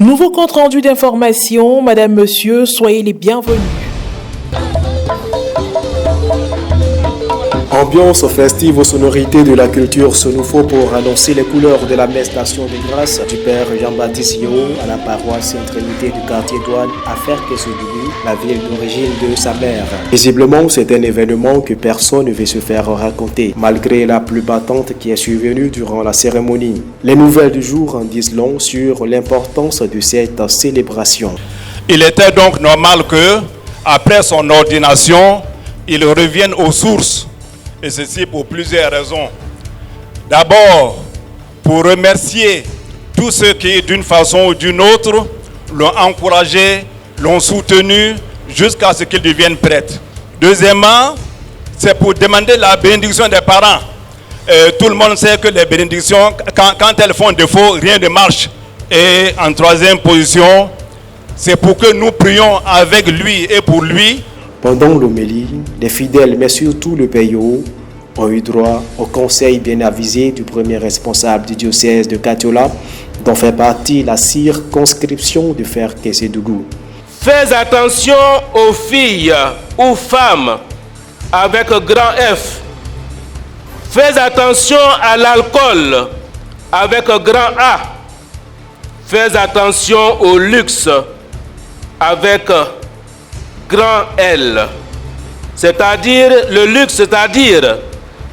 Nouveau compte rendu d'information, Madame, Monsieur, soyez les bienvenus. Ambiance festive aux sonorités de la culture Sonufo pour annoncer les couleurs de la messe d'Action de grâce du Père Jean-Baptiste Yeo à la paroisse Sainte-Trinité du quartier Douane à Ferke-Soudougou, la ville d'origine de sa mère. Visiblement, c'est un événement que personne ne veut se faire raconter, malgré la pluie battante qui est survenue durant la cérémonie. Les nouvelles du jour en disent long sur l'importance de cette célébration. Il était donc normal que, après son ordination, il revienne aux sources. Et ceci pour plusieurs raisons. D'abord, pour remercier tous ceux qui, d'une façon ou d'une autre, l'ont encouragé, l'ont soutenu jusqu'à ce qu'ils deviennent prêtres. Deuxièmement, c'est pour demander la bénédiction des parents. Tout le monde sait que les bénédictions, quand elles font défaut, rien ne marche. Et en troisième position, c'est pour que nous prions avec lui et pour lui. Pendant l'homélie, les fidèles, mais surtout le PIO, ont eu droit au conseil bien avisé du premier responsable du diocèse de Katiola, dont fait partie la circonscription de Ferke-Soudougou. Fais attention aux filles ou femmes avec grand F. Fais attention à l'alcool avec grand A. Fais attention au luxe avec grand L, c'est-à-dire le luxe, c'est-à-dire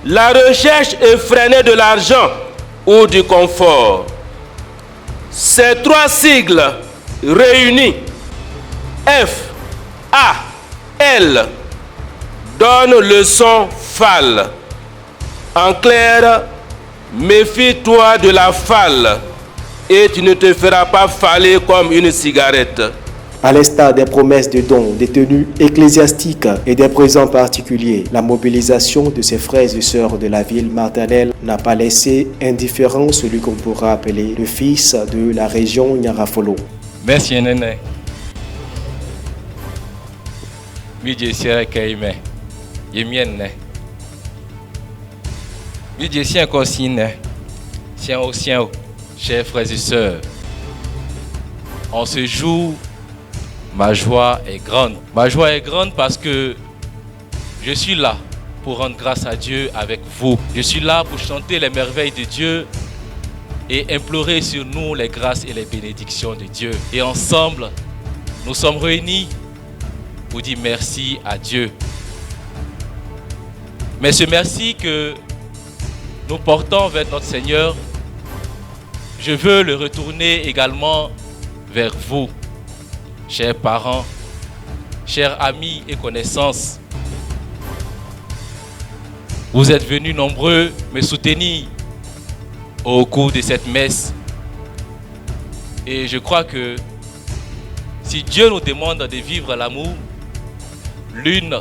la recherche effrénée de l'argent ou du confort. Ces trois sigles réunis, F, A, L, donnent le son FAL. En clair, méfie-toi de la FAL et tu ne te feras pas faller comme une cigarette. À l'instar des promesses de dons, des tenues ecclésiastiques et des présents particuliers, la mobilisation de ses frères et sœurs de la ville maternelle n'a pas laissé indifférent celui qu'on pourra appeler le fils de la région Nyarafolo. Merci Nene. Midjesien Kaime. Yemienne. Midjesien Kosine. Sien au sien, chers frères et sœurs. En ce jour, ma joie est grande. Ma joie est grande parce que je suis là pour rendre grâce à Dieu avec vous. Je suis là pour chanter les merveilles de Dieu et implorer sur nous les grâces et les bénédictions de Dieu. Et ensemble, nous sommes réunis pour dire merci à Dieu. Mais ce merci que nous portons vers notre Seigneur, je veux le retourner également vers vous. Chers parents, chers amis et connaissances, vous êtes venus nombreux me soutenir au cours de cette messe. Et je crois que si Dieu nous demande de vivre l'amour, l'une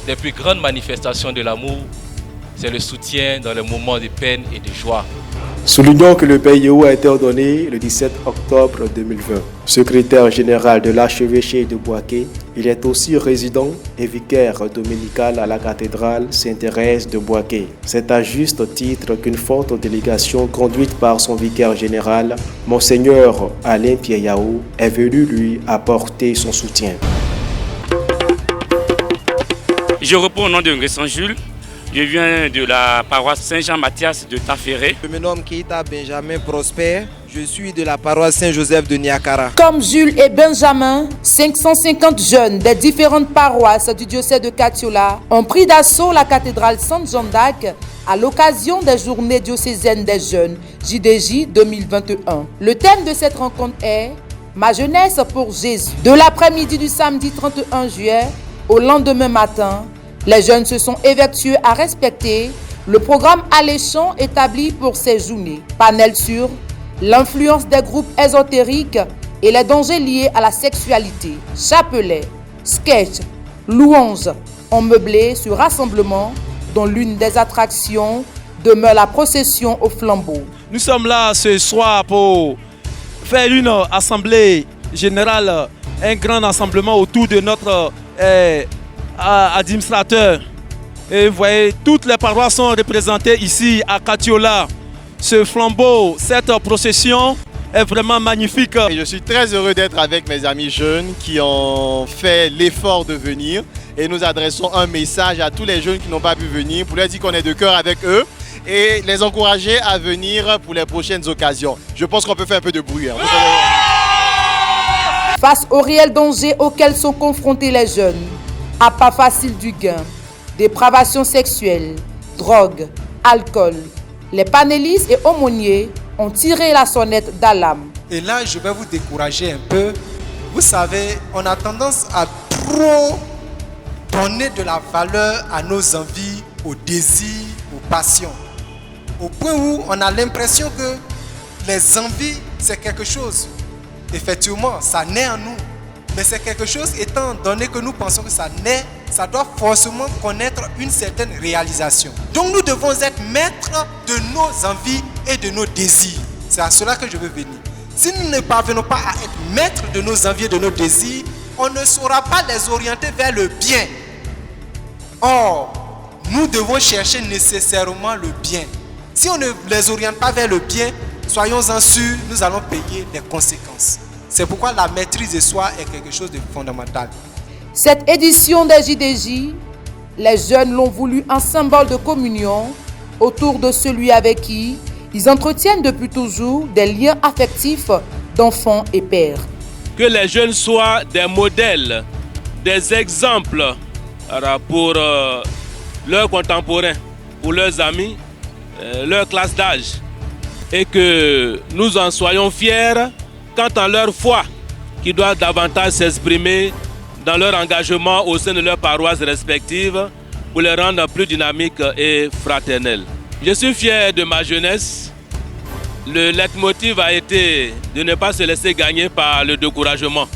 des plus grandes manifestations de l'amour, c'est le soutien dans les moments de peine et de joie. Soulignons que le PIO a été ordonné le 17 octobre 2020. Secrétaire général de l'archevêché de Bouaké, il est aussi résident et vicaire dominical à la cathédrale Sainte-Thérèse de Bouaké. C'est à juste titre qu'une forte délégation conduite par son vicaire général, Monseigneur Alain Pieyao, est venue lui apporter son soutien. Je réponds au nom de Saint-Jules. Je viens de la paroisse Saint-Jean-Mathias de Taféré. Je me nomme Keita Benjamin Prosper. Je suis de la paroisse Saint-Joseph de Niakara. Comme Jules et Benjamin, 550 jeunes des différentes paroisses du diocèse de Katiola ont pris d'assaut la cathédrale Sainte-Jeanne d'Arc à l'occasion des journées diocésaines des jeunes JDJ 2021. Le thème de cette rencontre est « Ma jeunesse pour Jésus ». De l'après-midi du samedi 31 juillet au lendemain matin, les jeunes se sont évertués à respecter le programme alléchant établi pour ces journées. Panel sur l'influence des groupes ésotériques et les dangers liés à la sexualité. Chapelet, sketch, louanges ont meublé ce rassemblement dont l'une des attractions demeure la procession au flambeau. Nous sommes là ce soir pour faire une assemblée générale, un grand rassemblement autour de notre administrateur. Et vous voyez, toutes les paroisses sont représentées ici à Katiola. Ce flambeau, cette procession est vraiment magnifique. Et je suis très heureux d'être avec mes amis jeunes qui ont fait l'effort de venir. Et nous adressons un message à tous les jeunes qui n'ont pas pu venir pour leur dire qu'on est de cœur avec eux et les encourager à venir pour les prochaines occasions. Je pense qu'on peut faire un peu de bruit. Hein. Face aux réels dangers auxquels sont confrontés les jeunes, à pas facile du gain, dépravation sexuelle, drogue, alcool, les panélistes et aumôniers ont tiré la sonnette d'alarme. Et là, je vais vous décourager un peu. Vous savez, on a tendance à trop donner de la valeur à nos envies, aux désirs, aux passions. Au point où on a l'impression que les envies, c'est quelque chose. Effectivement, ça naît en nous. Mais c'est quelque chose, étant donné que nous pensons que ça naît, ça doit forcément connaître une certaine réalisation. Donc nous devons être maîtres de nos envies et de nos désirs. C'est à cela que je veux venir. Si nous ne parvenons pas à être maîtres de nos envies et de nos désirs, on ne saura pas les orienter vers le bien. Or, nous devons chercher nécessairement le bien. Si on ne les oriente pas vers le bien, soyons-en sûrs, nous allons payer les conséquences. C'est pourquoi la maîtrise de soi est quelque chose de fondamental. Cette édition des JDJ, les jeunes l'ont voulu un symbole de communion autour de celui avec qui ils entretiennent depuis toujours des liens affectifs d'enfants et pères. Que les jeunes soient des modèles, des exemples pour leurs contemporains, pour leurs amis, leur classe d'âge. Et que nous en soyons fiers quant à leur foi, qui doit davantage s'exprimer dans leur engagement au sein de leurs paroisses respectives pour les rendre plus dynamiques et fraternelles. Je suis fier de ma jeunesse. Le leitmotiv a été de ne pas se laisser gagner par le découragement,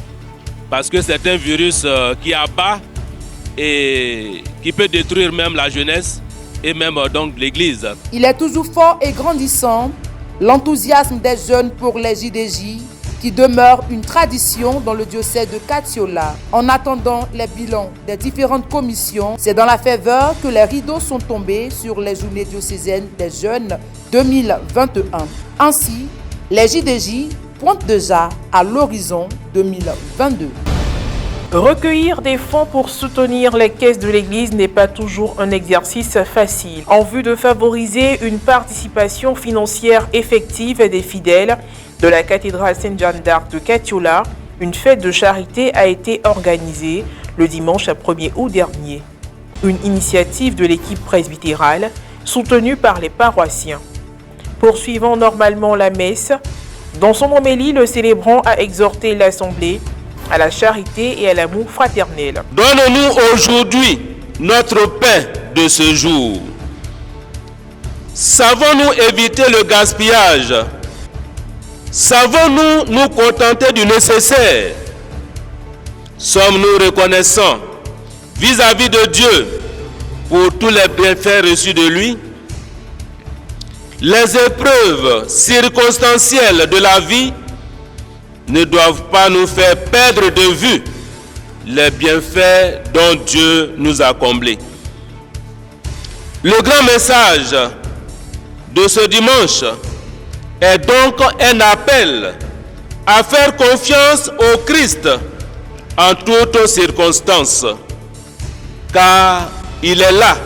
parce que c'est un virus qui abat et qui peut détruire même la jeunesse et même donc l'Église. Il est toujours fort et grandissant, l'enthousiasme des jeunes pour les JDJ, qui demeure une tradition dans le diocèse de Katiola. En attendant les bilans des différentes commissions, c'est dans la faveur que les rideaux sont tombés sur les journées diocésaines des jeunes 2021. Ainsi, les JDJ pointent déjà à l'horizon 2022. Recueillir des fonds pour soutenir les caisses de l'Église n'est pas toujours un exercice facile. En vue de favoriser une participation financière effective des fidèles de la cathédrale Sainte-Jeanne d'Arc de Katiola, une fête de charité a été organisée le dimanche 1er août dernier. Une initiative de l'équipe presbytérale soutenue par les paroissiens. Poursuivant normalement la messe, dans son homélie, le célébrant a exhorté l'Assemblée à la charité et à l'amour fraternel. Donne-nous aujourd'hui notre pain de ce jour. Savons-nous éviter le gaspillage? Savons-nous nous contenter du nécessaire? Sommes-nous reconnaissants vis-à-vis de Dieu pour tous les bienfaits reçus de lui? Les épreuves circonstancielles de la vie ne doivent pas nous faire perdre de vue les bienfaits dont Dieu nous a comblés. Le grand message de ce dimanche est donc un appel à faire confiance au Christ en toutes circonstances, car il est là,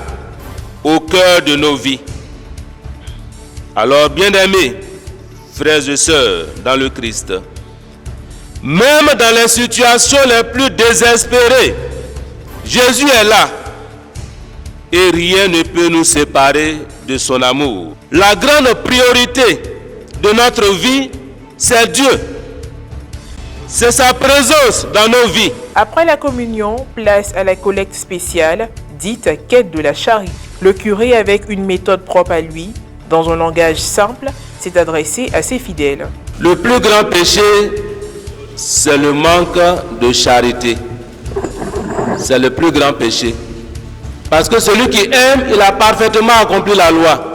au cœur de nos vies. Alors, bien-aimés, frères et sœurs dans le Christ, même dans les situations les plus désespérées, Jésus est là et rien ne peut nous séparer de son amour. La grande priorité de notre vie, c'est Dieu. C'est sa présence dans nos vies. Après la communion, place à la collecte spéciale, dite quête de la charité. Le curé, avec une méthode propre à lui, dans un langage simple, s'est adressé à ses fidèles. Le plus grand péché, c'est le manque de charité. C'est le plus grand péché. Parce que celui qui aime, il a parfaitement accompli la loi.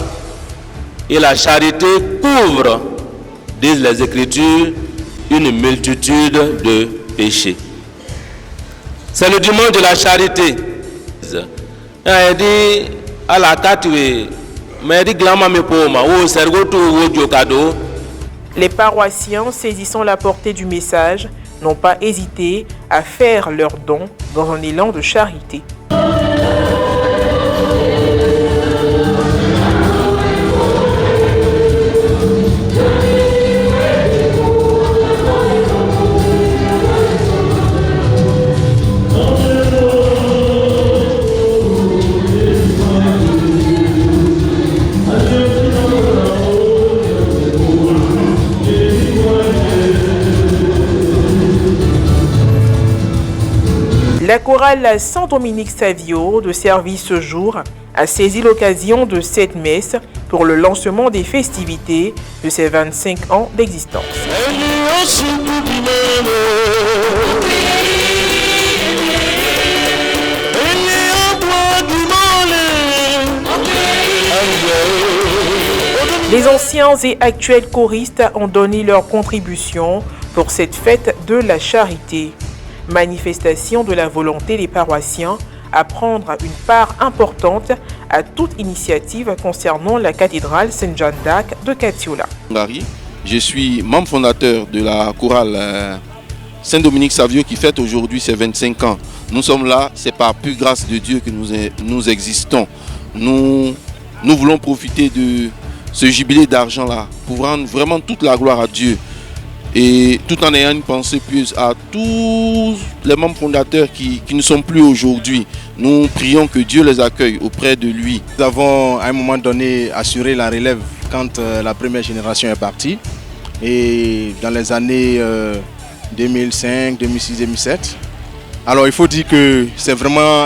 Et la charité couvre, disent les Écritures, une multitude de péchés. C'est le dimanche de la charité. Il dit à la Les paroissiens, saisissant la portée du message, n'ont pas hésité à faire leurs dons dans un élan de charité. La chorale Saint-Dominique Savio de service ce jour a saisi l'occasion de cette messe pour le lancement des festivités de ses 25 ans d'existence. Les anciens et actuels choristes ont donné leur contribution pour cette fête de la charité. Manifestation de la volonté des paroissiens à prendre une part importante à toute initiative concernant la cathédrale Saint-Jean d'Arc de Katiola. Je suis membre fondateur de la chorale Saint-Dominique Savio qui fête aujourd'hui ses 25 ans. Nous sommes là, c'est par pure grâce de Dieu que nous existons. Nous voulons profiter de ce jubilé d'argent-là pour rendre vraiment toute la gloire à Dieu. Et tout en ayant une pensée pieuse à tous les membres fondateurs qui ne sont plus aujourd'hui. Nous prions que Dieu les accueille auprès de lui. Nous avons à un moment donné assuré la relève quand la première génération est partie. Et dans les années 2005, 2006, 2007. Alors il faut dire que c'est vraiment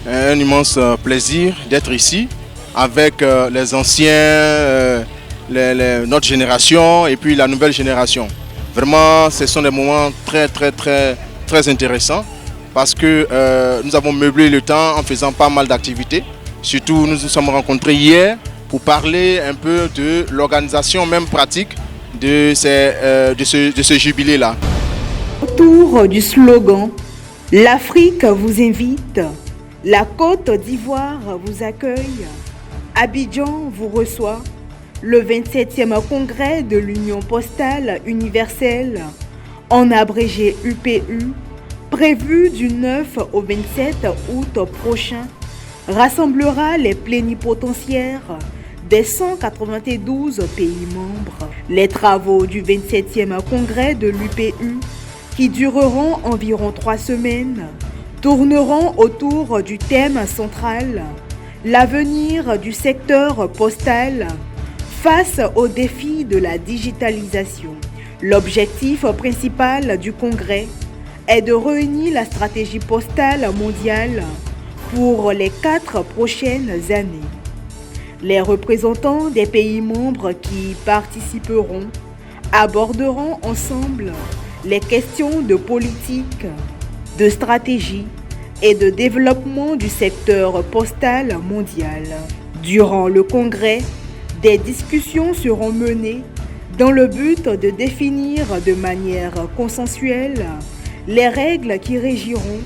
un immense plaisir d'être ici avec les anciens, notre génération et puis la nouvelle génération. Vraiment, ce sont des moments très intéressants parce que nous avons meublé le temps en faisant pas mal d'activités. Surtout, nous nous sommes rencontrés hier pour parler un peu de l'organisation même pratique de ce jubilé-là. Autour du slogan « L'Afrique vous invite », la Côte d'Ivoire vous accueille, Abidjan vous reçoit, le 27e congrès de l'Union postale universelle, en abrégé UPU, prévu du 9 au 27 août prochain, rassemblera les plénipotentiaires des 192 pays membres. Les travaux du 27e congrès de l'UPU, qui dureront environ 3 semaines, tourneront autour du thème central « L'avenir du secteur postal » face aux défis de la digitalisation. L'objectif principal du congrès est de réunir la stratégie postale mondiale pour les 4 prochaines années. Les représentants des pays membres qui y participeront aborderont ensemble les questions de politique, de stratégie et de développement du secteur postal mondial. Durant le congrès, des discussions seront menées dans le but de définir de manière consensuelle les règles qui régiront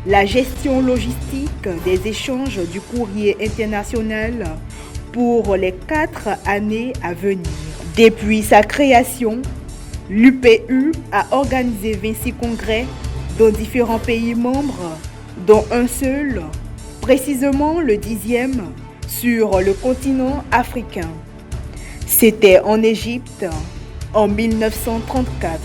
la gestion logistique des échanges du courrier international pour les 4 années à venir. Depuis sa création, l'UPU a organisé 26 congrès dans différents pays membres, dont un seul, précisément le 10e, sur le continent africain. C'était en Égypte en 1934.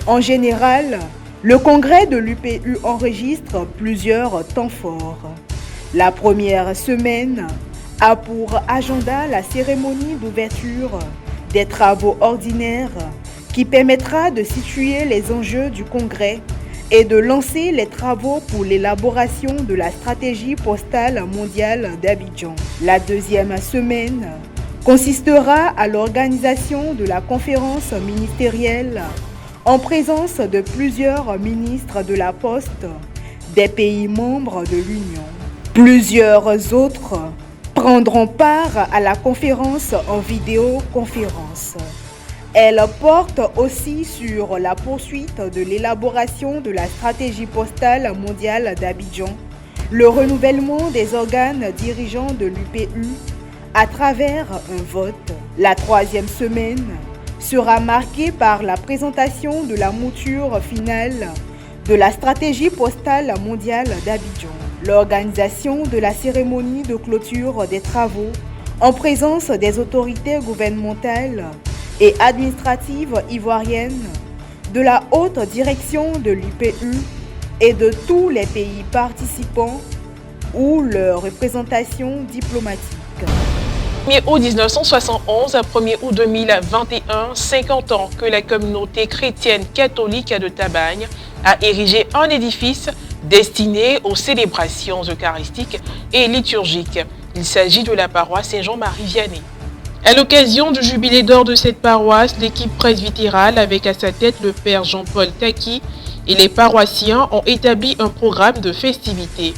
En général, le congrès de l'UPU enregistre plusieurs temps forts. La première semaine a pour agenda la cérémonie d'ouverture des travaux ordinaires qui permettra de situer les enjeux du congrès et de lancer les travaux pour l'élaboration de la stratégie postale mondiale d'Abidjan. La deuxième semaine consistera à l'organisation de la conférence ministérielle en présence de plusieurs ministres de la Poste des pays membres de l'Union. Plusieurs autres prendront part à la conférence en vidéoconférence. Elle porte aussi sur la poursuite de l'élaboration de la stratégie postale mondiale d'Abidjan, le renouvellement des organes dirigeants de l'UPU à travers un vote. La troisième semaine sera marquée par la présentation de la mouture finale de la stratégie postale mondiale d'Abidjan, l'organisation de la cérémonie de clôture des travaux en présence des autorités gouvernementales et administratives ivoiriennes, de la haute direction de l'UPU et de tous les pays participants ou leur représentation diplomatique. 1er août 1971 à 1er août 2021, 50 ans que la communauté chrétienne catholique de Tabagne a érigé un édifice destiné aux célébrations eucharistiques et liturgiques. Il s'agit de la paroisse Saint-Jean-Marie Vianney. À l'occasion du jubilé d'or de cette paroisse, l'équipe presbytérale, avec à sa tête le père Jean-Paul Taki, et les paroissiens ont établi un programme de festivités,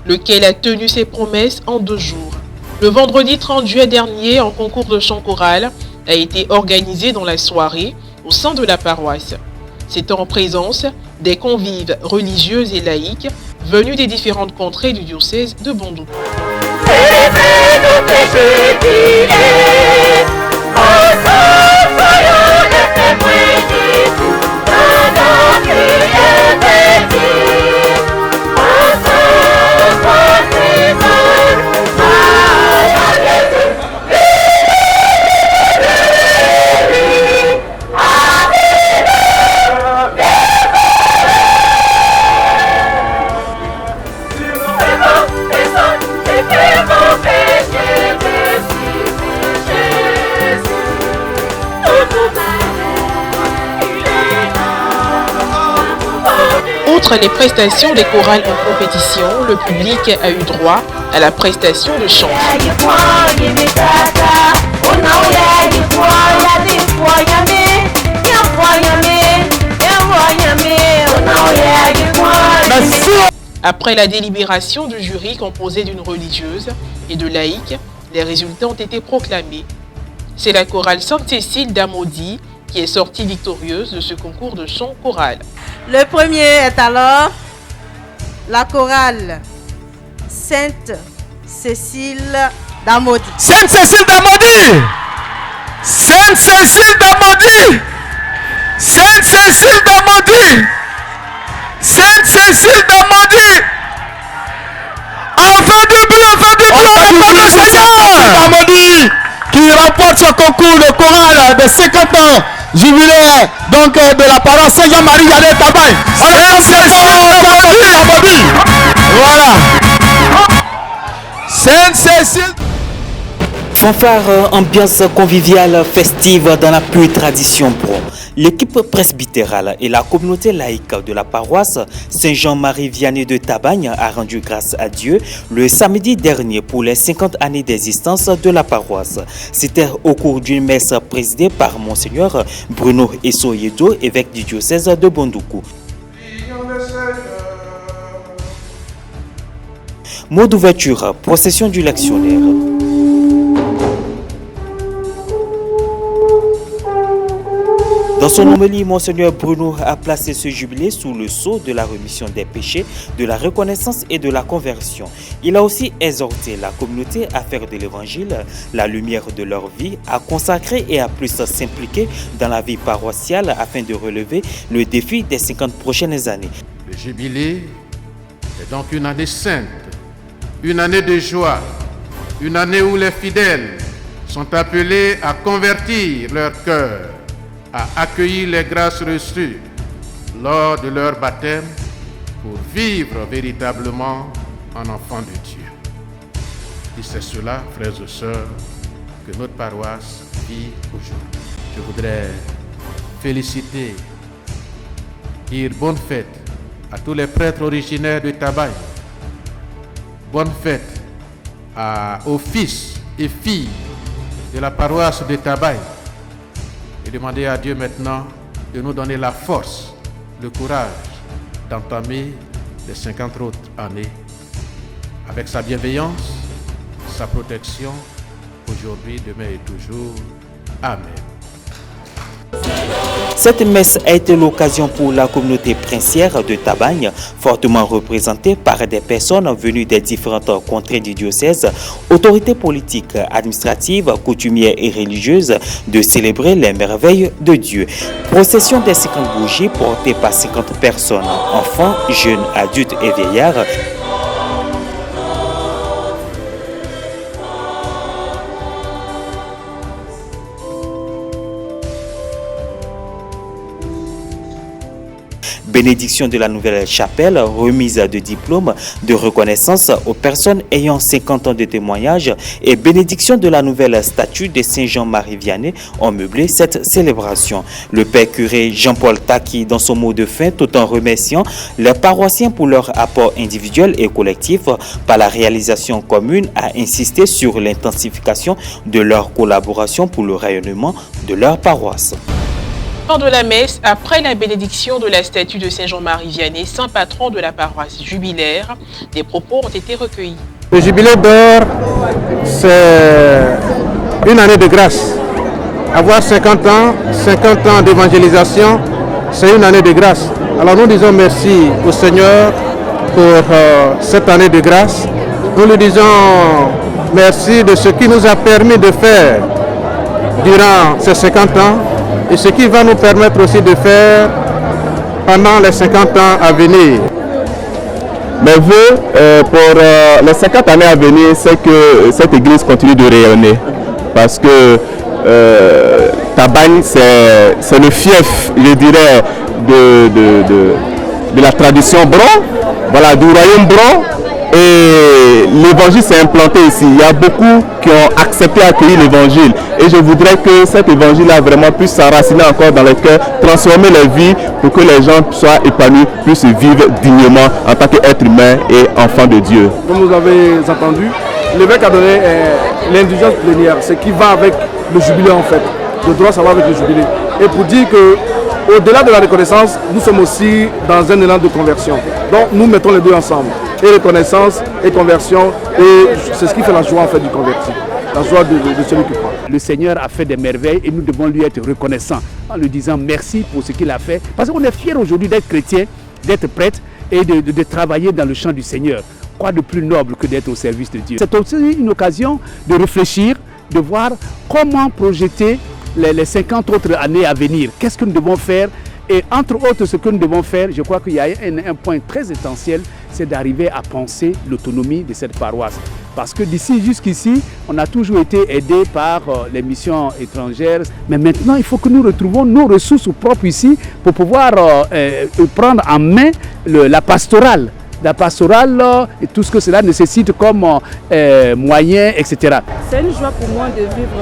lequel a tenu ses promesses en 2 jours. Le vendredi 30 juillet dernier, un concours de chant choral a été organisé dans la soirée au sein de la paroisse. C'est en présence des convives religieux et laïcs venus des différentes contrées du diocèse de Bondoukou. Outre les prestations des chorales en compétition, le public a eu droit à la prestation de chant. Après la délibération du jury composé d'une religieuse et de laïcs, les résultats ont été proclamés. C'est la chorale Sainte-Cécile d'Amaudy qui est sortie victorieuse de ce concours de chant choral. Le premier est alors la chorale Sainte-Cécile d'Amaudy. Sainte-Cécile d'Amaudy! Sainte-Cécile d'Amaudy! Sainte-Cécile d'Amaudy! Sainte-Cécile d'Amaudy! Enfin du bruit, Seigneur! D'Amaudy qui remporte ce concours de chorale de 50 ans jubilé donc de la paroisse Saint-Jean-Marie Vianney Tabagne. Sainte-Cécile d'Amaudy! Voilà. Sainte-Cécile. Fanfare, ambiance conviviale, festive dans la pure tradition pro. L'équipe presbytérale et la communauté laïque de la paroisse Saint-Jean-Marie Vianney de Tabagne a rendu grâce à Dieu le samedi dernier pour les 50 années d'existence de la paroisse. C'était au cours d'une messe présidée par Monseigneur Bruno Essoyedo, évêque du diocèse de Bondoukou. Mot d'ouverture, procession du lectionnaire. Dans son homélie, Monseigneur Bruno a placé ce jubilé sous le sceau de la rémission des péchés, de la reconnaissance et de la conversion. Il a aussi exhorté la communauté à faire de l'évangile la lumière de leur vie, à consacrer et à plus s'impliquer dans la vie paroissiale afin de relever le défi des 50 prochaines années. Le jubilé est donc une année sainte, une année de joie, une année où les fidèles sont appelés à convertir leur cœur, à accueillir les grâces reçues lors de leur baptême pour vivre véritablement en enfant de Dieu. Et c'est cela, frères et sœurs, que notre paroisse vit aujourd'hui. Je voudrais féliciter, dire bonne fête à tous les prêtres originaires de Tabagne. Bonne fête aux fils et filles de la paroisse de Tabagne. Et demander à Dieu maintenant de nous donner la force, le courage d'entamer les 50 autres années avec sa bienveillance, sa protection, aujourd'hui, demain et toujours. Amen. Cette messe a été l'occasion pour la communauté princière de Tabagne, fortement représentée par des personnes venues des différentes contrées du diocèse, autorités politiques, administratives, coutumières et religieuses, de célébrer les merveilles de Dieu. Procession des 50 bougies portée par 50 personnes, enfants, jeunes, adultes et vieillards. Bénédiction de la nouvelle chapelle, remise de diplômes de reconnaissance aux personnes ayant 50 ans de témoignage et bénédiction de la nouvelle statue de Saint-Jean-Marie Vianney ont meublé cette célébration. Le père curé Jean-Paul Taki, dans son mot de fin, tout en remerciant les paroissiens pour leur apport individuel et collectif par la réalisation commune, a insisté sur l'intensification de leur collaboration pour le rayonnement de leur paroisse. De la messe, après la bénédiction de la statue de Saint-Jean-Marie Vianney, saint patron de la paroisse jubilaire, des propos ont été recueillis. Le jubilé d'or, c'est une année de grâce. Avoir 50 ans d'évangélisation, c'est une année de grâce. Alors nous disons merci au Seigneur pour cette année de grâce. Nous lui disons merci de ce qu'il nous a permis de faire durant ces 50 ans. Et ce qui va nous permettre aussi de faire pendant les 50 ans à venir. Mes vœux pour les 50 années à venir, c'est que cette église continue de rayonner. Parce que Tabagne, c'est le fief, je dirais, de la tradition Bron, voilà, du royaume Bron. Et l'évangile s'est implanté ici. Il y a beaucoup qui ont accepté d'accueillir l'évangile. Et je voudrais que cet évangile-là vraiment puisse s'enraciner encore dans les cœurs, transformer les vies pour que les gens soient épanouis, puissent vivre dignement en tant qu'être humain et enfant de Dieu. Comme vous avez entendu, l'évêque a donné l'indulgence plénière, ce qui va avec le jubilé en fait. Le droit, ça va avec le jubilé. Et pour dire que au-delà de la reconnaissance, nous sommes aussi dans un élan de conversion. Donc nous mettons les deux ensemble. Et reconnaissance et conversion. Et c'est ce qui fait la joie en fait du converti. La joie de celui qui croit. Le Seigneur a fait des merveilles et nous devons lui être reconnaissants en lui disant merci pour ce qu'il a fait. Parce qu'on est fiers aujourd'hui d'être chrétien, d'être prêtre et de travailler dans le champ du Seigneur. Quoi de plus noble que d'être au service de Dieu? C'est aussi une occasion de réfléchir, de voir comment projeter les 50 autres années à venir. Qu'est-ce que nous devons faire? Et entre autres, ce que nous devons faire, je crois qu'il y a un point très essentiel, c'est d'arriver à penser l'autonomie de cette paroisse. Parce que d'ici jusqu'ici, on a toujours été aidé par les missions étrangères. Mais maintenant, il faut que nous retrouvions nos ressources propres ici pour pouvoir prendre en main la pastorale. La pastorale et tout ce que cela nécessite comme moyens, etc. C'est une joie pour moi de vivre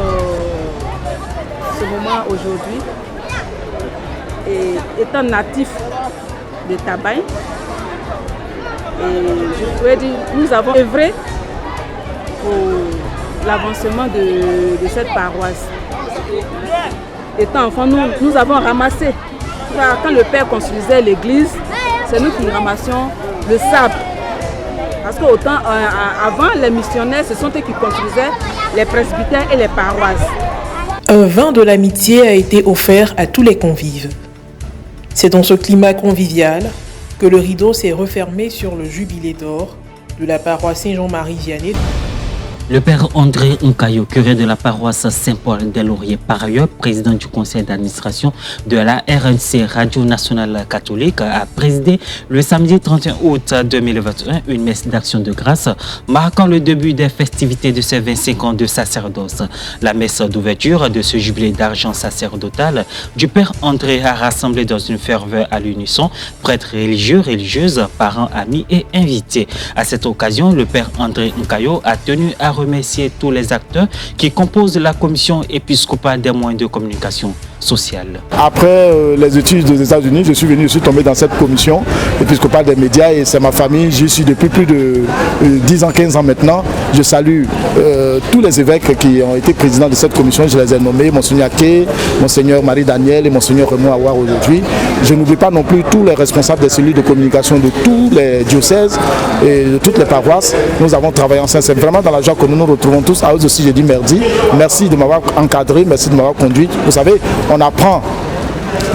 ce moment aujourd'hui. Et étant natif de Tabagne, et je pourrais dire, nous avons œuvré pour l'avancement de cette paroisse. Étant enfant, nous avons ramassé. Quand le père construisait l'église, c'est nous qui ramassions le sable. Parce qu'autant avant, les missionnaires, ce sont eux qui construisaient les presbytères et les paroisses. Un vin de l'amitié a été offert à tous les convives. C'est dans ce climat convivial que le rideau s'est refermé sur le jubilé d'or de la paroisse Saint-Jean-Marie Vianney. Le père André Nkayo, curé de la paroisse Saint-Paul-des-Lauriers, par ailleurs président du conseil d'administration de la RNC Radio Nationale Catholique, a présidé le samedi 31 août 2021 une messe d'action de grâce marquant le début des festivités de ces 25 ans de sacerdoce. La messe d'ouverture de ce jubilé d'argent sacerdotal du père André a rassemblé dans une ferveur à l'unisson prêtres religieux, religieuses, parents, amis et invités. À cette occasion, le père André Nkayo a tenu à remercier tous les acteurs qui composent la commission épiscopale des moyens de communication sociale. Après les études des États-Unis, je suis tombé dans cette commission épiscopale des médias et c'est ma famille. J'y suis depuis plus de 10 ans, 15 ans maintenant. Je salue tous les évêques qui ont été présidents de cette commission. Je les ai nommés, Monseigneur Ké, Monseigneur Marie-Daniel et Monseigneur Raymond Awar aujourd'hui. Je n'oublie pas non plus tous les responsables des cellules de communication de tous les diocèses et de toutes les paroisses. Nous avons travaillé ensemble. C'est vraiment dans la joie que nous nous retrouvons tous. À eux aussi, je dis merci. Merci de m'avoir encadré, merci de m'avoir conduit. Vous savez, on apprend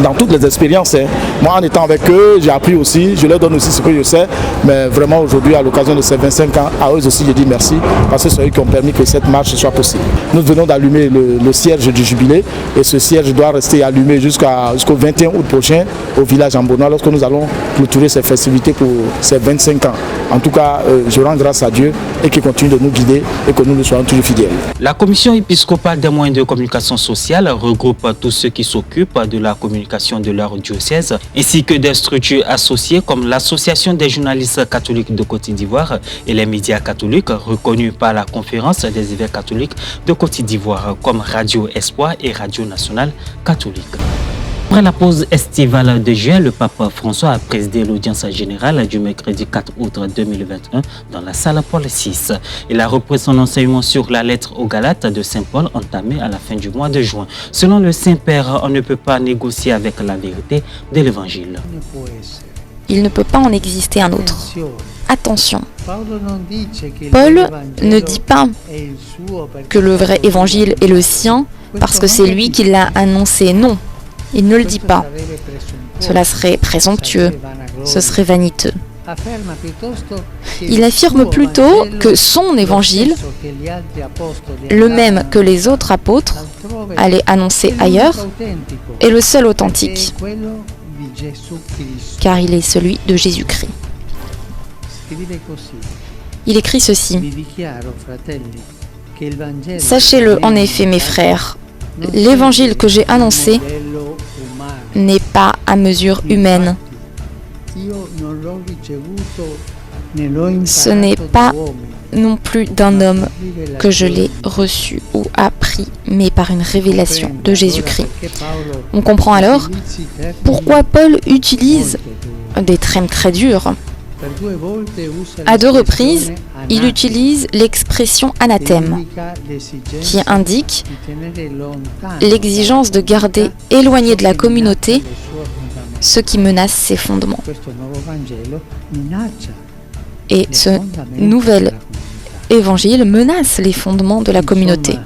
dans toutes les expériences. Moi, en étant avec eux, j'ai appris aussi, je leur donne aussi ce que je sais. Mais vraiment, aujourd'hui, à l'occasion de ces 25 ans, à eux aussi, je dis merci, parce que c'est eux qui ont permis que cette marche soit possible. Nous venons d'allumer le cierge du jubilé, et ce cierge doit rester allumé jusqu'au 21 août prochain au village Ambonois, lorsque nous allons clôturer ces festivités pour ces 25 ans. En tout cas, je rends grâce à Dieu et qu'il continue de nous guider et que nous nous soyons toujours fidèles. La commission épiscopale des moyens de communication sociale regroupe tous ceux qui s'occupent de la communication de leur diocèse, ainsi que des structures associées comme l'Association des journalistes catholiques de Côte d'Ivoire et les médias catholiques reconnus par la Conférence des évêques catholiques de Côte d'Ivoire comme Radio Espoir et Radio Nationale Catholique. Après la pause estivale de juin, le pape François a présidé l'audience générale du mercredi 4 août 2021 dans la salle Paul VI. Il a repris son enseignement sur la lettre aux Galates de Saint Paul entamée à la fin du mois de juin. Selon le Saint-Père, on ne peut pas négocier avec la vérité de l'Évangile. Il ne peut pas en exister un autre. Attention, Paul ne dit pas que le vrai évangile est le sien parce que c'est lui qui l'a annoncé. Non, il ne le dit pas. Cela serait présomptueux, ce serait vaniteux. Il affirme plutôt que son évangile, le même que les autres apôtres allaient annoncer ailleurs, est le seul authentique, car il est celui de Jésus-Christ. Il écrit ceci. Sachez-le en effet, mes frères, l'évangile que j'ai annoncé n'est pas à mesure humaine. Ce n'est pas non plus d'un homme que je l'ai reçu ou appris, mais par une révélation de Jésus-Christ. On comprend alors pourquoi Paul utilise des termes très durs. À 2 reprises, il utilise l'expression anathème, qui indique l'exigence de garder éloigné de la communauté ce qui menace ses fondements. Et ce nouvel évangile menace les fondements de la communauté.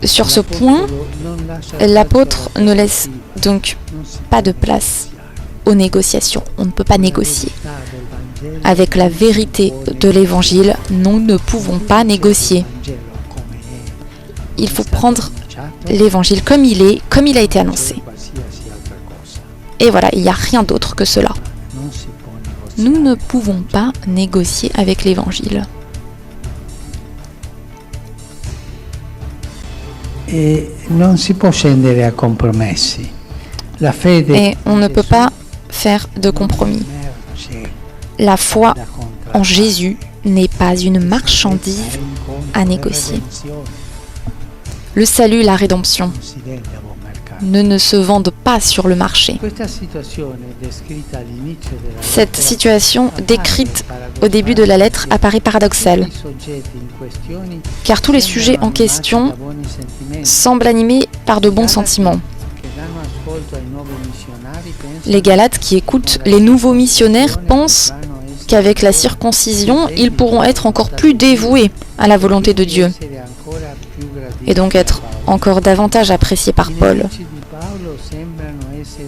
Sur ce point, l'apôtre ne laisse donc pas de place aux négociations. On ne peut pas négocier. Avec la vérité de l'évangile, nous ne pouvons pas négocier. Il faut prendre l'évangile comme il est, comme il a été annoncé. Et voilà, il n'y a rien d'autre que cela. Nous ne pouvons pas négocier avec l'évangile. Et non si può scendere a compromessi. La fede Et on ne peut pas faire de compromis. La foi en Jésus n'est pas une marchandise à négocier. Le salut, la rédemption ne se vendent pas sur le marché. Cette situation décrite au début de la lettre apparaît paradoxale, car tous les sujets en question semblent animés par de bons sentiments. Les Galates qui écoutent les nouveaux missionnaires pensent qu'avec la circoncision, ils pourront être encore plus dévoués à la volonté de Dieu et donc être encore davantage appréciés par Paul.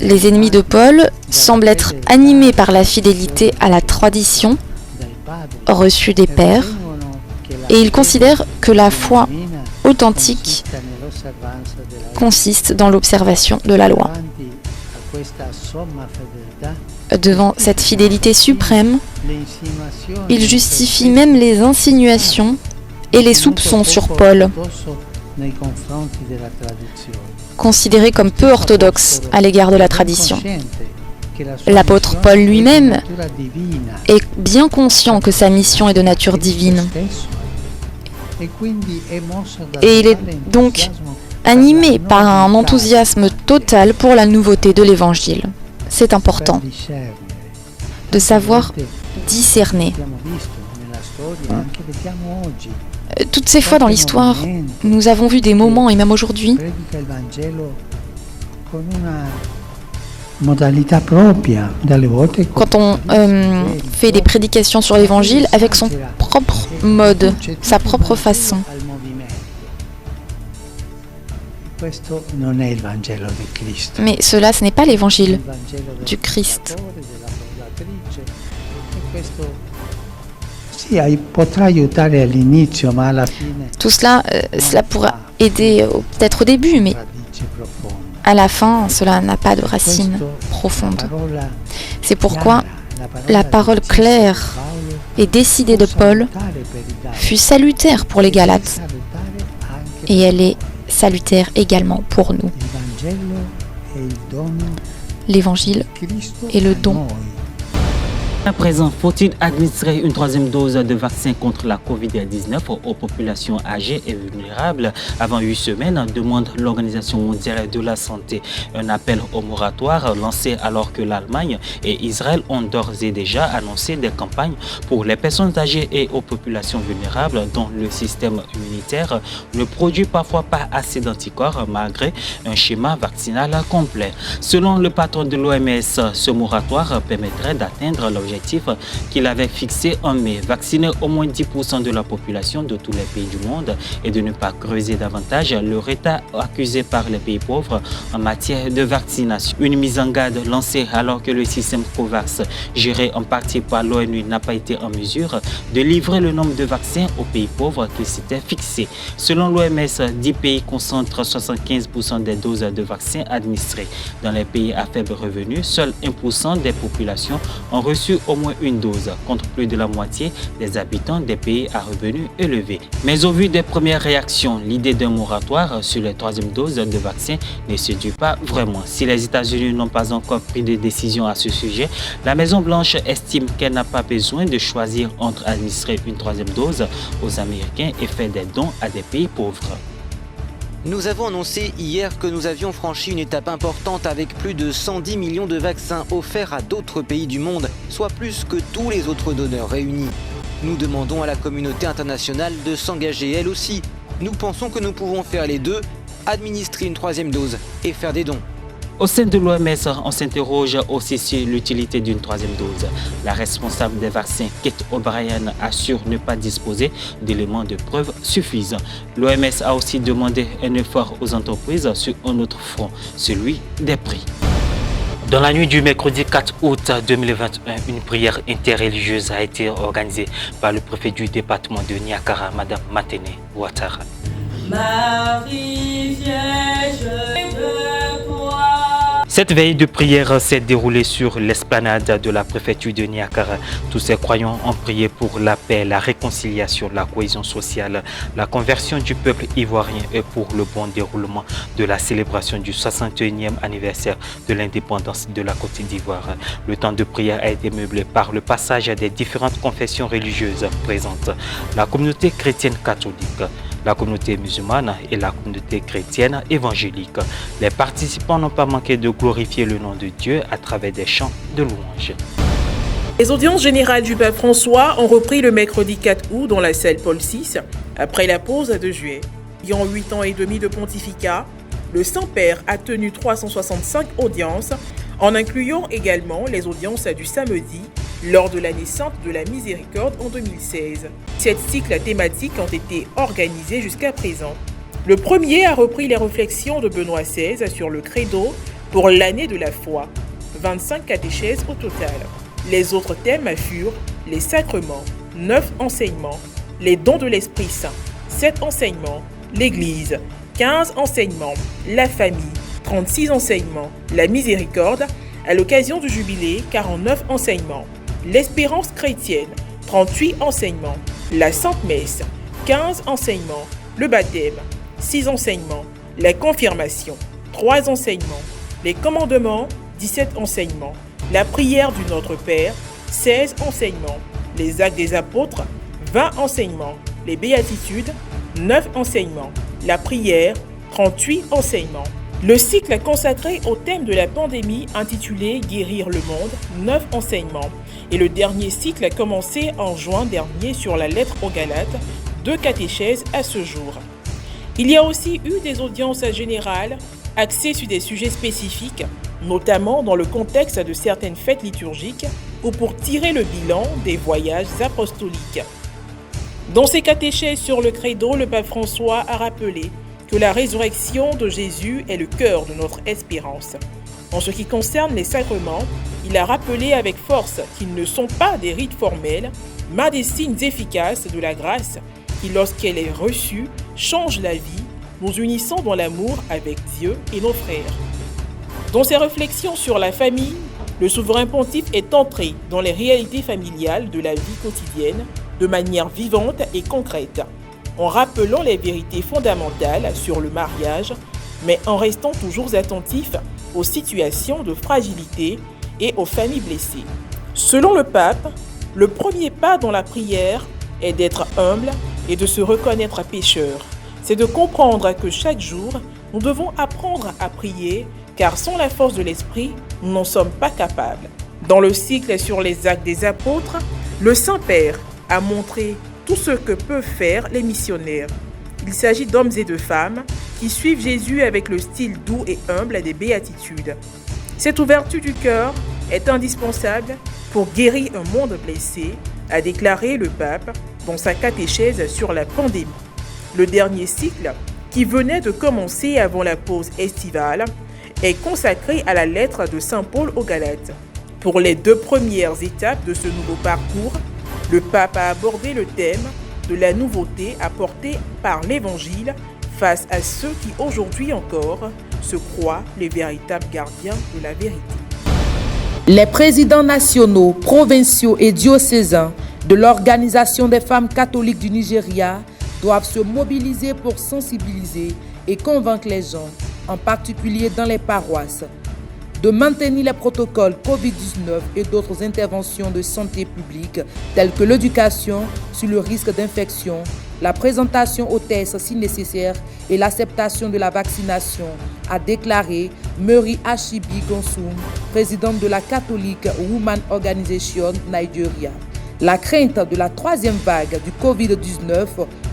Les ennemis de Paul semblent être animés par la fidélité à la tradition reçue des pères et ils considèrent que la foi authentique consiste dans l'observation de la loi. Devant cette fidélité suprême, il justifie même les insinuations et les soupçons sur Paul, considéré comme peu orthodoxe à l'égard de la tradition. L'apôtre Paul lui-même est bien conscient que sa mission est de nature divine. Et il est donc animé par un enthousiasme total pour la nouveauté de l'Évangile. C'est important de savoir discerner. Toutes ces fois dans l'histoire, nous avons vu des moments, et même aujourd'hui, quand on fait des prédications sur l'Évangile avec son propre mode, sa propre façon. Mais cela, ce n'est pas l'évangile du Christ. Tout cela, cela pourra aider peut-être au début, mais à la fin, cela n'a pas de racine profonde. C'est pourquoi la parole claire et décidée de Paul fut salutaire pour les Galates, et elle est salutaire également pour nous. L'évangile est le don. À présent, faut-il administrer une troisième dose de vaccin contre la Covid-19 aux populations âgées et vulnérables avant 8 semaines, demande l'Organisation mondiale de la santé. Un appel au moratoire lancé alors que l'Allemagne et Israël ont d'ores et déjà annoncé des campagnes pour les personnes âgées et aux populations vulnérables dont le système immunitaire ne produit parfois pas assez d'anticorps malgré un schéma vaccinal complet. Selon le patron de l'OMS, ce moratoire permettrait d'atteindre l'objectif qu'il avait fixé en mai, vacciner au moins 10% de la population de tous les pays du monde et de ne pas creuser davantage leur état accusé par les pays pauvres en matière de vaccination. Une mise en garde lancée alors que le système COVAX, géré en partie par l'ONU, n'a pas été en mesure de livrer le nombre de vaccins aux pays pauvres qu'il s'était fixé. Selon l'OMS, 10 pays concentrent 75% des doses de vaccins administrées. Dans les pays à faible revenu, seul 1% des populations ont reçu au moins une dose, contre plus de la moitié des habitants des pays à revenus élevés. Mais au vu des premières réactions, l'idée d'un moratoire sur les troisièmes doses de vaccin ne séduit pas vraiment. Si les États-Unis n'ont pas encore pris de décision à ce sujet, la Maison-Blanche estime qu'elle n'a pas besoin de choisir entre administrer une troisième dose aux Américains et faire des dons à des pays pauvres. Nous avons annoncé hier que nous avions franchi une étape importante avec plus de 110 millions de vaccins offerts à d'autres pays du monde, soit plus que tous les autres donneurs réunis. Nous demandons à la communauté internationale de s'engager elle aussi. Nous pensons que nous pouvons faire les deux, administrer une troisième dose et faire des dons. Au sein de l'OMS, on s'interroge aussi sur l'utilité d'une troisième dose. La responsable des vaccins, Kate O'Brien, assure ne pas disposer d'éléments de preuve suffisants. L'OMS a aussi demandé un effort aux entreprises sur un autre front, celui des prix. Dans la nuit du mercredi 4 août 2021, une prière interreligieuse a été organisée par le préfet du département de Niakara, Madame Matene Ouattara. Marie Vierge de gloire. Cette veille de prière s'est déroulée sur l'esplanade de la préfecture de Niakara. Tous ces croyants ont prié pour la paix, la réconciliation, la cohésion sociale, la conversion du peuple ivoirien et pour le bon déroulement de la célébration du 61e anniversaire de l'indépendance de la Côte d'Ivoire. Le temps de prière a été meublé par le passage des différentes confessions religieuses présentes. La communauté chrétienne catholique, la communauté musulmane et la communauté chrétienne évangélique. Les participants n'ont pas manqué de glorifier le nom de Dieu à travers des chants de louange. Les audiences générales du pape François ont repris le mercredi 4 août dans la salle Paul VI, après la pause de juillet. Ayant 8 ans et demi de pontificat, le Saint-Père a tenu 365 audiences, en incluant également les audiences du samedi, lors de l'année sainte de la miséricorde en 2016. 7 cycles thématiques ont été organisés jusqu'à présent. Le premier a repris les réflexions de Benoît XVI sur le credo pour l'année de la foi, 25 catéchèses au total. Les autres thèmes furent les sacrements, 9 enseignements, les dons de l'Esprit Saint, 7 enseignements, l'Église, 15 enseignements, la famille, 36 enseignements, la miséricorde, à l'occasion du jubilé, 49 enseignements, l'espérance chrétienne, 38 enseignements, la Sainte Messe, 15 enseignements, le baptême, 6 enseignements, la confirmation, 3 enseignements, les commandements, 17 enseignements, la prière du Notre Père, 16 enseignements, les actes des apôtres, 20 enseignements, les béatitudes, 9 enseignements, la prière, 38 enseignements. Le cycle consacré au thème de la pandémie intitulé « Guérir le monde », 9 enseignements. Et le dernier cycle a commencé en juin dernier sur la lettre aux Galates, 2 catéchèses à ce jour. Il y a aussi eu des audiences générales axées sur des sujets spécifiques, notamment dans le contexte de certaines fêtes liturgiques ou pour tirer le bilan des voyages apostoliques. Dans ses catéchèses sur le credo, le pape François a rappelé que la résurrection de Jésus est le cœur de notre espérance. En ce qui concerne les sacrements, il a rappelé avec force qu'ils ne sont pas des rites formels, mais des signes efficaces de la grâce qui, lorsqu'elle est reçue, change la vie, nous unissant dans l'amour avec Dieu et nos frères. Dans ses réflexions sur la famille, le souverain pontife est entré dans les réalités familiales de la vie quotidienne de manière vivante et concrète, en rappelant les vérités fondamentales sur le mariage, mais en restant toujours attentif aux situations de fragilité et aux familles blessées. Selon le pape, le premier pas dans la prière est d'être humble et de se reconnaître pécheur. C'est de comprendre que chaque jour, nous devons apprendre à prier, car sans la force de l'esprit, nous n'en sommes pas capables. Dans le cycle sur les actes des apôtres, le Saint-Père a montré tout ce que peuvent faire les missionnaires. Il s'agit d'hommes et de femmes qui suivent Jésus avec le style doux et humble des béatitudes. Cette ouverture du cœur est indispensable pour guérir un monde blessé, a déclaré le pape dans sa catéchèse sur la pandémie. Le dernier cycle, qui venait de commencer avant la pause estivale, est consacré à la lettre de Saint Paul aux Galates. Pour les 2 premières étapes de ce nouveau parcours, le pape a abordé le thème de la nouveauté apportée par l'Évangile face à ceux qui aujourd'hui encore se croient les véritables gardiens de la vérité. Les présidents nationaux, provinciaux et diocésains de l'Organisation des femmes catholiques du Nigeria doivent se mobiliser pour sensibiliser et convaincre les gens, en particulier dans les paroisses, de maintenir les protocoles Covid-19 et d'autres interventions de santé publique telles que l'éducation sur le risque d'infection, la présentation aux tests si nécessaire et l'acceptation de la vaccination, a déclaré Mary Ashibi Gonsoum, présidente de la Catholic Women Organization Nigeria. La crainte de la 3e vague du Covid-19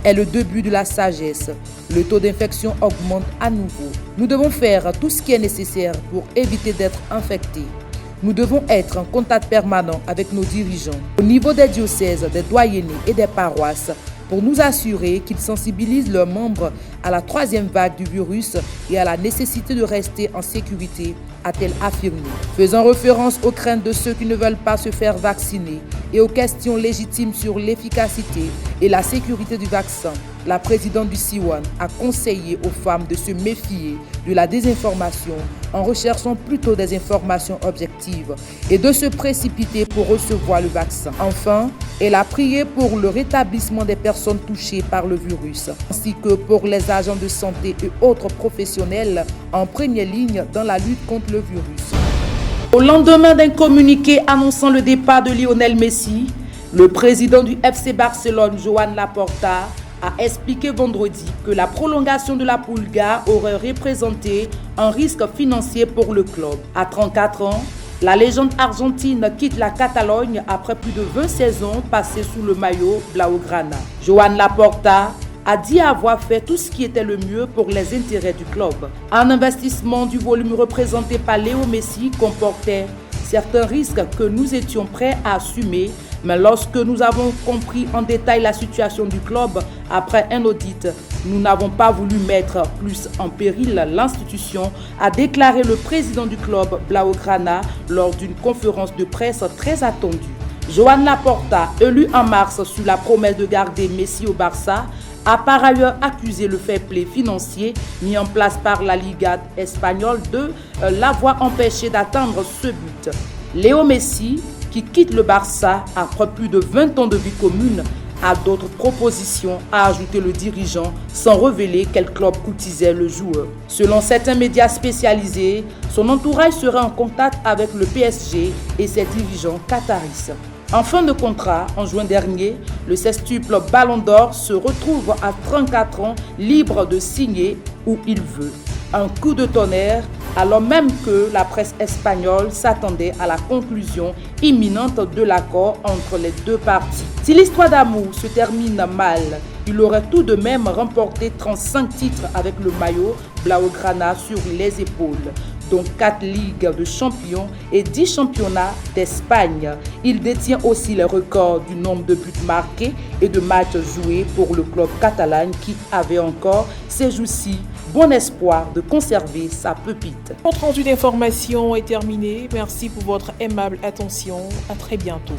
est le début de la sagesse. Le taux d'infection augmente à nouveau. Nous devons faire tout ce qui est nécessaire pour éviter d'être infectés. Nous devons être en contact permanent avec nos dirigeants, au niveau des diocèses, des doyennés et des paroisses, pour nous assurer qu'ils sensibilisent leurs membres à la 3e vague du virus et à la nécessité de rester en sécurité, a-t-elle affirmé. Faisant référence aux craintes de ceux qui ne veulent pas se faire vacciner et aux questions légitimes sur l'efficacité et la sécurité du vaccin, la présidente du CIWAN a conseillé aux femmes de se méfier de la désinformation en recherchant plutôt des informations objectives et de se précipiter pour recevoir le vaccin. Enfin, elle a prié pour le rétablissement des personnes touchées par le virus, ainsi que pour les agents de santé et autres professionnels en première ligne dans la lutte contre le virus. Au lendemain d'un communiqué annonçant le départ de Lionel Messi, le président du FC Barcelone, Joan Laporta, a expliqué vendredi que la prolongation de la Pulga aurait représenté un risque financier pour le club. À 34 ans, la légende argentine quitte la Catalogne après plus de 20 saisons passées sous le maillot blaugrana. Joan Laporta a dit avoir fait tout ce qui était le mieux pour les intérêts du club. Un investissement du volume représenté par Léo Messi comportait certains risques que nous étions prêts à assumer, mais lorsque nous avons compris en détail la situation du club après un audit, nous n'avons pas voulu mettre plus en péril l'institution, a déclaré le président du club blaugrana lors d'une conférence de presse très attendue. Joan Laporta, élu en mars sur la promesse de garder Messi au Barça, a par ailleurs accusé le fair play financier mis en place par la Liga espagnole de l'avoir empêché d'atteindre ce but. Léo Messi, qui quitte le Barça après plus de 20 ans de vie commune, a d'autres propositions, a ajouté le dirigeant, sans révéler quel club courtisait le joueur. Selon certains médias spécialisés, son entourage serait en contact avec le PSG et ses dirigeants qataris. En fin de contrat, en juin dernier, le sextuple Ballon d'Or se retrouve à 34 ans libre de signer où il veut. Un coup de tonnerre, alors même que la presse espagnole s'attendait à la conclusion imminente de l'accord entre les deux parties. Si l'histoire d'amour se termine mal, il aurait tout de même remporté 35 titres avec le maillot blaugrana sur les épaules, dont 4 ligues de champions et 10 championnats d'Espagne. Il détient aussi le record du nombre de buts marqués et de matchs joués pour le club catalan qui avait encore ces jours-ci bon espoir de conserver sa pépite. Notre rendu d'information est terminé. Merci pour votre aimable attention. À très bientôt.